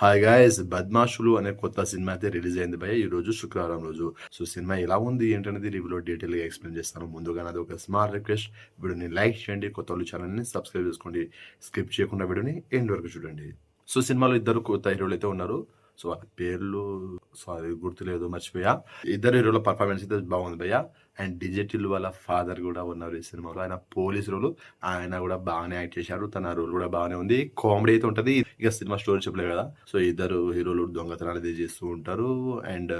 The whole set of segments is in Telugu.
Hi guys! 'బద్మాషులు' అనే కొత్త సినిమా అయితే రిలీజ్ అయింది భయ్యా ఈరోజు శుక్రవారం రోజు. సో సినిమా ఎలా ఉంది ఏంటనేది రివ్యూలో డీటెయిల్‌గా ఎక్స్‌ప్లెయిన్ చేస్తాను. ముందుగా నాది ఒక స్మాల్ రిక్వెస్ట్, వీడియోని లైక్ చేయండి, కొత్తోళ్ళు ఛానల్‌ని సబ్స్క్రైబ్ చేసుకోండి. స్కిప్ చేయకుండా వీడియోని ఎండ్ వరకు చూడండి. సో సినిమాలో ఇద్దరు కొత్త హీరోలు అయితే ఉన్నారు. సో వాళ్ళ పేర్లు సారీ గుర్తులేదు, మర్చిపోయా. ఇద్దరు హీరోల పర్ఫార్మెన్స్ అయితే బాగుంది భయ్యా. అండ్ డీజే టిల్లు వాళ్ళ ఫాదర్ కూడా ఉన్నారు ఈ సినిమాలో. ఆయన పోలీస్ రోల్, ఆయన కూడా బాగానే యాక్ట్ చేశారు. తన రోల్ కూడా బాగానే ఉంది. కామెడీ అయితే ఉంటది. ఇక సినిమా స్టోరీ చెప్పలేదు కదా. సో ఇద్దరు హీరోలు దొంగతనాలు అయితే చేస్తూ ఉంటారు. అండ్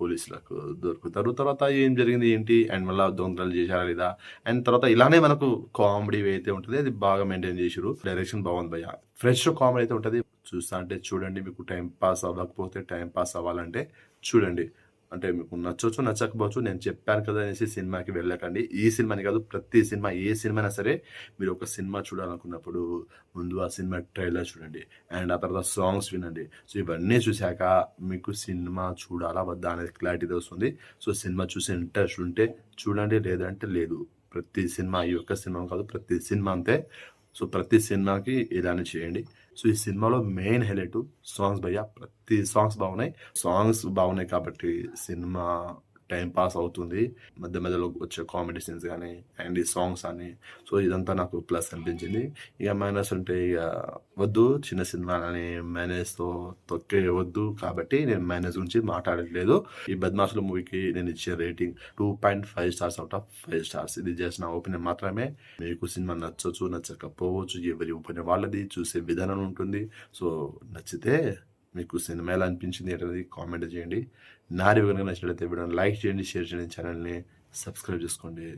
పోలీసులకు దొరుకుతారు. తర్వాత ఏం జరిగింది ఏంటి, అండ్ మళ్ళీ దొంగతనాలు చేశారా లేదా, అండ్ తర్వాత ఇలానే మనకు కామెడీ అయితే ఉంటుంది. అది బాగా మెయింటైన్ చేసారు. డైరెక్షన్ బాగుంది భయ్య. ఫ్రెష్ కామెడీ అయితే ఉంటుంది. చూస్తా అంటే చూడండి. మీకు టైం పాస్ అవ్వకపోతే, టైం పాస్ అవ్వాలంటే చూడండి. అంటే మీకు నచ్చొచ్చు, నచ్చకపోవచ్చు. నేను చెప్పాను కదా అనేసి సినిమాకి వెళ్ళకండి. ఈ సినిమాని కాదు, ప్రతి సినిమా, ఏ సినిమా అయినా సరే మీరు ఒక సినిమా చూడాలనుకున్నప్పుడు ముందు ఆ సినిమా ట్రైలర్ చూడండి. అండ్ ఆ తర్వాత సాంగ్స్ వినండి. సో ఇవన్నీ చూశాక మీకు సినిమా చూడాలా వద్దా అనేది క్లారిటీ వస్తుంది. సో సినిమా చూసే ఇంట్రెస్ట్ ఉంటే చూడండి, లేదంటే లేదు. ప్రతి సినిమా, ఈ ఒక్క సినిమా కాదు, ప్రతి సినిమా అంతే. సో ప్రతి సినిమాకి ఇలానే చేయండి. సో ఈ సినిమాలో మెయిన్ హైలైట్ సాంగ్స్ భయ్యా. ప్రతి సాంగ్స్ బాగున్నాయి. సాంగ్స్ బాగున్నాయి కాబట్టి సినిమా టైం పాస్ అవుతుంది. మధ్య మధ్యలో వచ్చే కామెడీ సీన్స్ కానీ అండ్ ఈ సాంగ్స్ అని, సో ఇదంతా నాకు ప్లస్ అనిపించింది. ఇక మైనస్ అంటే ఇక వద్దు, చిన్న సినిమా అని మైనస్తో తొక్కే వద్దు, కాబట్టి నేను మైనస్ గురించి మాట్లాడట్లేదు. ఈ బద్మాషుల మూవీకి నేను ఇచ్చే rating 2.5 stars out of 5 stars. ఇది జస్ట్ నా ఒపీనియన్ మాత్రమే. మీకు సినిమా నచ్చచ్చు, నచ్చకపోవచ్చు, ఎవరి ఒపీనియన్ వాళ్ళది, చూసే విధానం ఉంటుంది. సో నచ్చితే మీకు సినిమా ఎలా అనిపించింది అనేది కామెంట్ చేయండి. నా రివ్యూ కనుక నచ్చినట్లయితే వీడియోని లైక్ చేయండి, షేర్ చేయండి, ఛానల్ని సబ్స్క్రైబ్ చేసుకోండి.